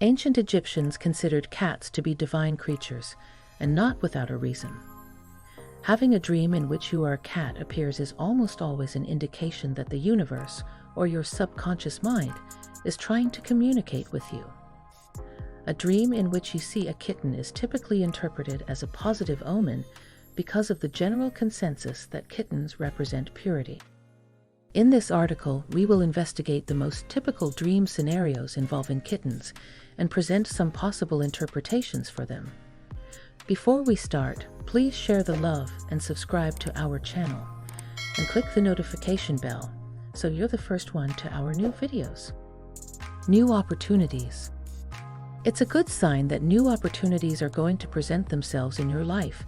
Ancient Egyptians considered cats to be divine creatures, and not without a reason. Having a dream in which you are a cat appears as almost always an indication that the universe, or your subconscious mind, is trying to communicate with you. A dream in which you see a kitten is typically interpreted as a positive omen because of the general consensus that kittens represent purity. In this article, we will investigate the most typical dream scenarios involving kittens and present some possible interpretations for them. Before we start, please share the love and subscribe to our channel, and click the notification bell so you're the first one to our new videos. New opportunities. It's a good sign that new opportunities are going to present themselves in your life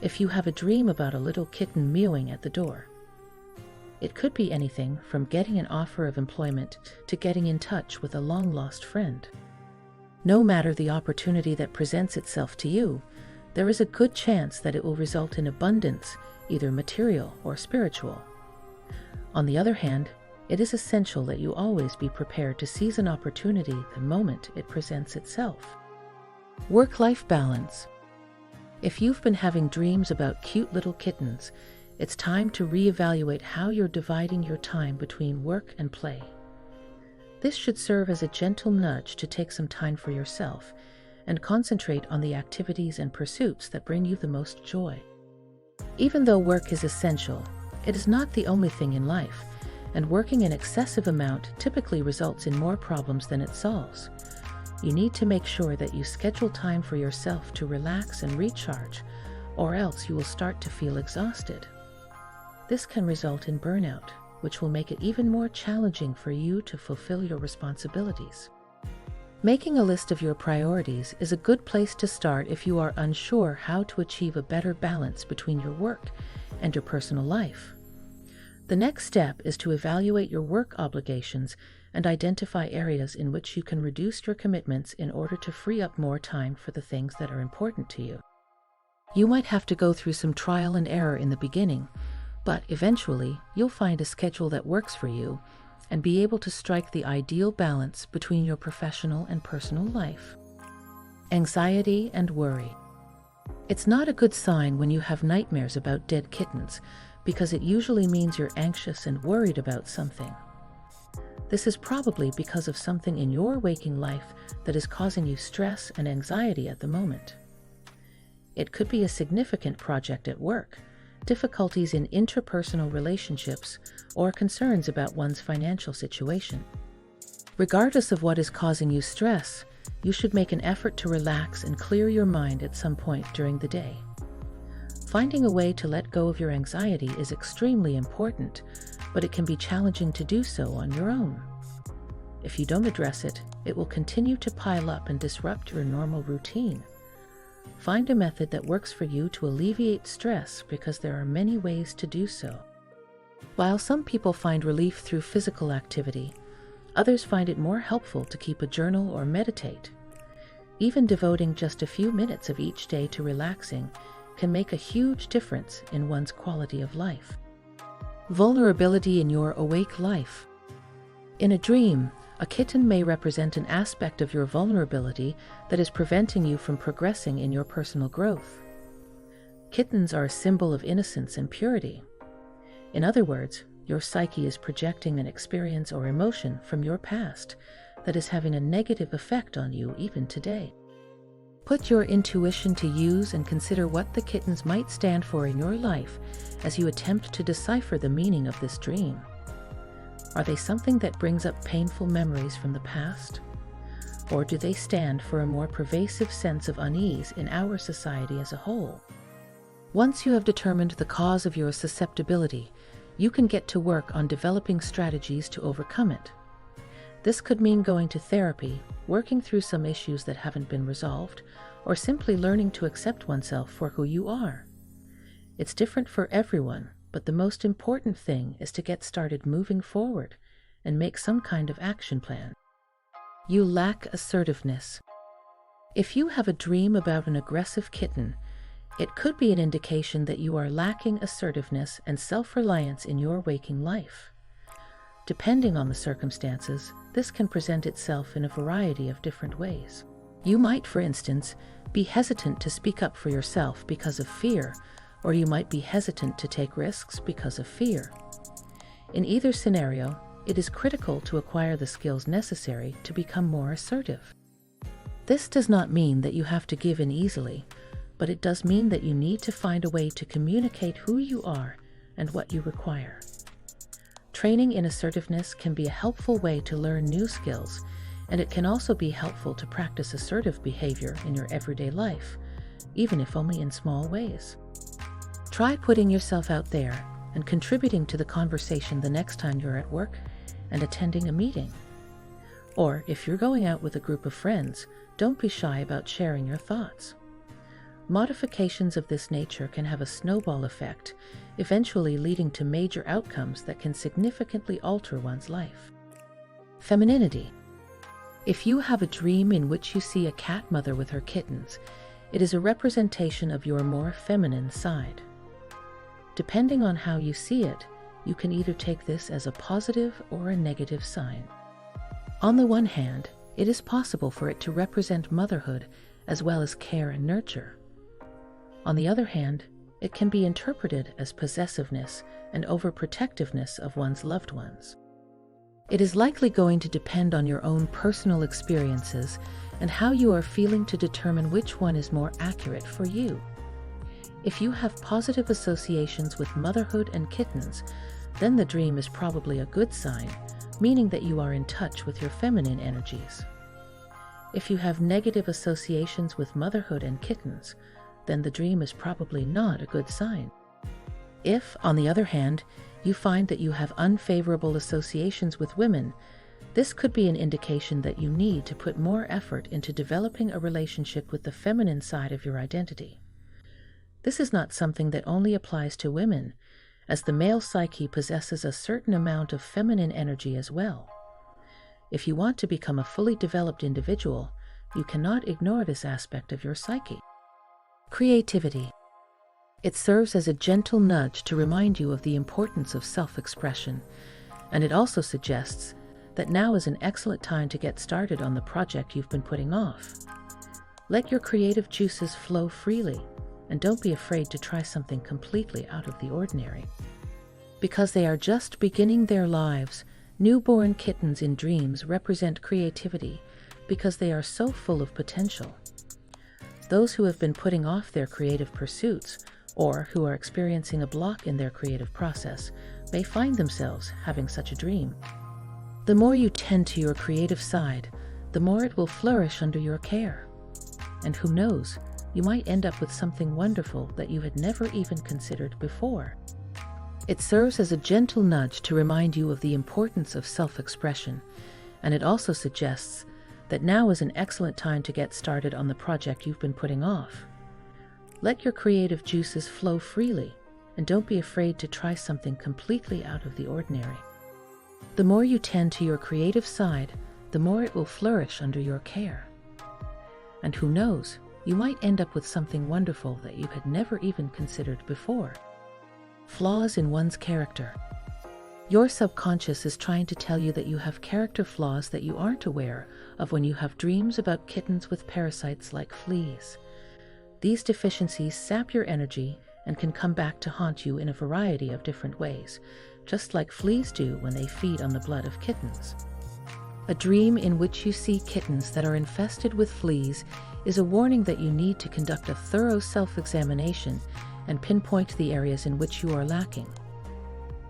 if you have a dream about a little kitten mewing at the door. It could be anything from getting an offer of employment to getting in touch with a long-lost friend. No matter the opportunity that presents itself to you, there is a good chance that it will result in abundance, either material or spiritual. On the other hand, it is essential that you always be prepared to seize an opportunity the moment it presents itself. Work-life balance. If you've been having dreams about cute little kittens, it's time to reevaluate how you're dividing your time between work and play. This should serve as a gentle nudge to take some time for yourself and concentrate on the activities and pursuits that bring you the most joy. Even though work is essential, it is not the only thing in life, and working an excessive amount typically results in more problems than it solves. You need to make sure that you schedule time for yourself to relax and recharge, or else you will start to feel exhausted. This can result in burnout, which will make it even more challenging for you to fulfill your responsibilities. Making a list of your priorities is a good place to start if you are unsure how to achieve a better balance between your work and your personal life. The next step is to evaluate your work obligations and identify areas in which you can reduce your commitments in order to free up more time for the things that are important to you. You might have to go through some trial and error in the beginning, but eventually you'll find a schedule that works for you and be able to strike the ideal balance between your professional and personal life. Anxiety and worry. It's not a good sign when you have nightmares about dead kittens, because it usually means you're anxious and worried about something. This is probably because of something in your waking life that is causing you stress and anxiety at the moment. It could be a significant project at work, difficulties in interpersonal relationships, or concerns about one's financial situation. Regardless of what is causing you stress, you should make an effort to relax and clear your mind at some point during the day. Finding a way to let go of your anxiety is extremely important, but it can be challenging to do so on your own. If you don't address it, it will continue to pile up and disrupt your normal routine. Find a method that works for you to alleviate stress, because there are many ways to do so. While some people find relief through physical activity, others find it more helpful to keep a journal or meditate. Even devoting just a few minutes of each day to relaxing can make a huge difference in one's quality of life. Vulnerability in your awake life. In a dream, a kitten may represent an aspect of your vulnerability that is preventing you from progressing in your personal growth. Kittens are a symbol of innocence and purity. In other words, your psyche is projecting an experience or emotion from your past that is having a negative effect on you even today. Put your intuition to use and consider what the kittens might stand for in your life as you attempt to decipher the meaning of this dream. Are they something that brings up painful memories from the past? Or do they stand for a more pervasive sense of unease in our society as a whole? Once you have determined the cause of your susceptibility, you can get to work on developing strategies to overcome it. This could mean going to therapy, working through some issues that haven't been resolved, or simply learning to accept oneself for who you are. It's different for everyone, but the most important thing is to get started moving forward and make some kind of action plan. You lack assertiveness. If you have a dream about an aggressive kitten, it could be an indication that you are lacking assertiveness and self-reliance in your waking life. Depending on the circumstances, this can present itself in a variety of different ways. You might, for instance, be hesitant to speak up for yourself because of fear, or you might be hesitant to take risks because of fear. In either scenario, it is critical to acquire the skills necessary to become more assertive. This does not mean that you have to give in easily, but it does mean that you need to find a way to communicate who you are and what you require. Training in assertiveness can be a helpful way to learn new skills, and it can also be helpful to practice assertive behavior in your everyday life, even if only in small ways. Try putting yourself out there and contributing to the conversation the next time you're at work and attending a meeting. Or if you're going out with a group of friends, don't be shy about sharing your thoughts. Modifications of this nature can have a snowball effect, eventually leading to major outcomes that can significantly alter one's life. Femininity. If you have a dream in which you see a cat mother with her kittens, it is a representation of your more feminine side. Depending on how you see it, you can either take this as a positive or a negative sign. On the one hand, it is possible for it to represent motherhood as well as care and nurture. On the other hand, it can be interpreted as possessiveness and overprotectiveness of one's loved ones. It is likely going to depend on your own personal experiences and how you are feeling to determine which one is more accurate for you. If you have positive associations with motherhood and kittens, then the dream is probably a good sign, meaning that you are in touch with your feminine energies. If you have negative associations with motherhood and kittens, then the dream is probably not a good sign. If, on the other hand, you find that you have unfavorable associations with women, this could be an indication that you need to put more effort into developing a relationship with the feminine side of your identity. This is not something that only applies to women, as the male psyche possesses a certain amount of feminine energy as well. If you want to become a fully developed individual, you cannot ignore this aspect of your psyche. Creativity. It serves as a gentle nudge to remind you of the importance of self-expression, and it also suggests that now is an excellent time to get started on the project you've been putting off. Let your creative juices flow freely, and don't be afraid to try something completely out of the ordinary. Because they are just beginning their lives, newborn kittens in dreams represent creativity because they are so full of potential. Those who have been putting off their creative pursuits, or who are experiencing a block in their creative process, may find themselves having such a dream. The more you tend to your creative side, the more it will flourish under your care. And who knows, you might end up with something wonderful that you had never even considered before. It serves as a gentle nudge to remind you of the importance of self-expression, and it also suggests that now is an excellent time to get started on the project you've been putting off. Let your creative juices flow freely, and don't be afraid to try something completely out of the ordinary. The more you tend to your creative side, the more it will flourish under your care. And who knows, you might end up with something wonderful that you had never even considered before. Flaws in one's character. Your subconscious is trying to tell you that you have character flaws that you aren't aware of when you have dreams about kittens with parasites like fleas. These deficiencies sap your energy and can come back to haunt you in a variety of different ways, just like fleas do when they feed on the blood of kittens. A dream in which you see kittens that are infested with fleas is a warning that you need to conduct a thorough self-examination and pinpoint the areas in which you are lacking.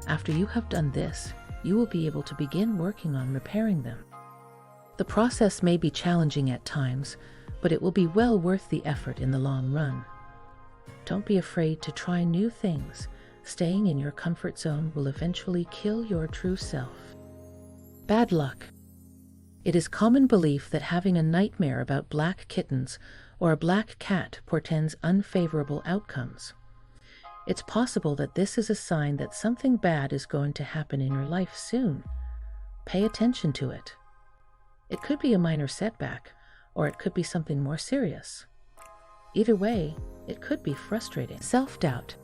After you have done this, you will be able to begin working on repairing them. The process may be challenging at times, but it will be well worth the effort in the long run. Don't be afraid to try new things. Staying in your comfort zone will eventually kill your true self. Bad luck. It is common belief that having a nightmare about black kittens or a black cat portends unfavorable outcomes. It's possible that this is a sign that something bad is going to happen in your life soon. Pay attention to it. It could be a minor setback, or it could be something more serious. Either way, it could be frustrating. Self-doubt.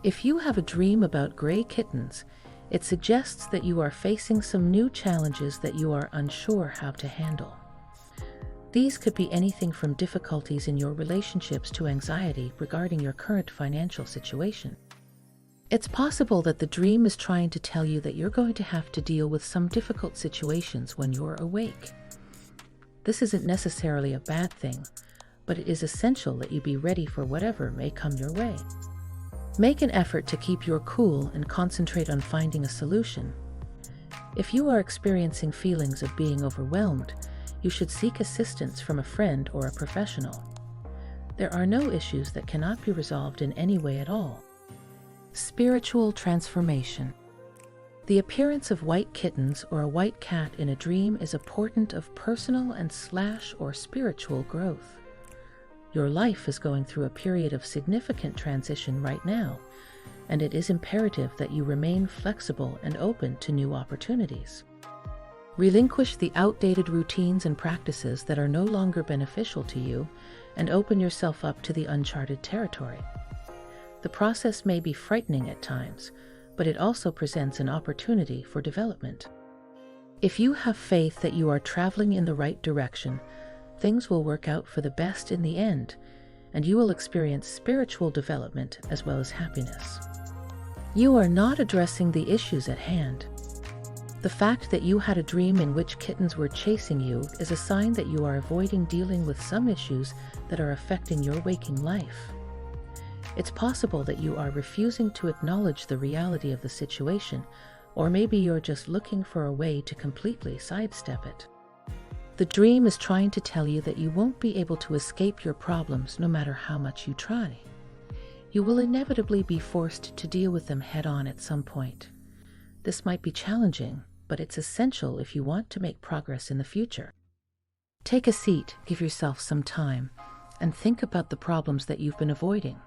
If you have a dream about gray kittens, It suggests that you are facing some new challenges that you are unsure how to handle. These could be anything from difficulties in your relationships to anxiety regarding your current financial situation. It's possible that the dream is trying to tell you that you're going to have to deal with some difficult situations when you're awake. This isn't necessarily a bad thing, but it is essential that you be ready for whatever may come your way. Make an effort to keep your cool and concentrate on finding a solution. If you are experiencing feelings of being overwhelmed, you should seek assistance from a friend or a professional. There are no issues that cannot be resolved in any way at all. Spiritual transformation. The appearance of white kittens or a white cat in a dream is a portent of personal and or spiritual growth. Your life is going through a period of significant transition right now, and it is imperative that you remain flexible and open to new opportunities. Relinquish the outdated routines and practices that are no longer beneficial to you, and open yourself up to the uncharted territory. The process may be frightening at times, but it also presents an opportunity for development. If you have faith that you are traveling in the right direction, things will work out for the best in the end, and you will experience spiritual development as well as happiness. You are not addressing the issues at hand. The fact that you had a dream in which kittens were chasing you is a sign that you are avoiding dealing with some issues that are affecting your waking life. It's possible that you are refusing to acknowledge the reality of the situation, or maybe you're just looking for a way to completely sidestep it. The dream is trying to tell you that you won't be able to escape your problems no matter how much you try. You will inevitably be forced to deal with them head-on at some point. This might be challenging, but it's essential if you want to make progress in the future. Take a seat, give yourself some time, and think about the problems that you've been avoiding.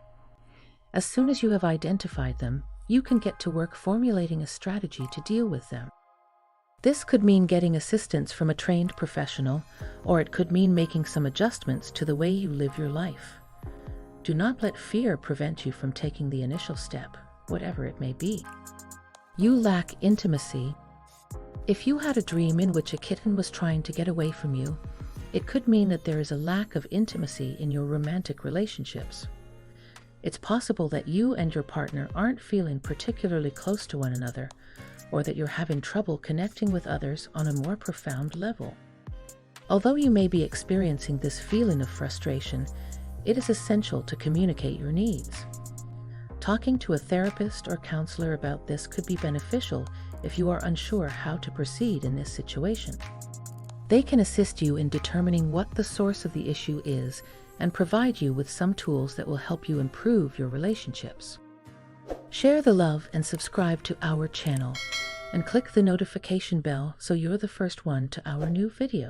As soon as you have identified them, you can get to work formulating a strategy to deal with them. This could mean getting assistance from a trained professional, or it could mean making some adjustments to the way you live your life. Do not let fear prevent you from taking the initial step, whatever it may be. You lack intimacy. If you had a dream in which a kitten was trying to get away from you, it could mean that there is a lack of intimacy in your romantic relationships. It's possible that you and your partner aren't feeling particularly close to one another, or that you're having trouble connecting with others on a more profound level. Although you may be experiencing this feeling of frustration, it is essential to communicate your needs. Talking to a therapist or counselor about this could be beneficial if you are unsure how to proceed in this situation. They can assist you in determining what the source of the issue is and provide you with some tools that will help you improve your relationships. Share the love and subscribe to our channel, and click the notification bell so you're the first one to our new video.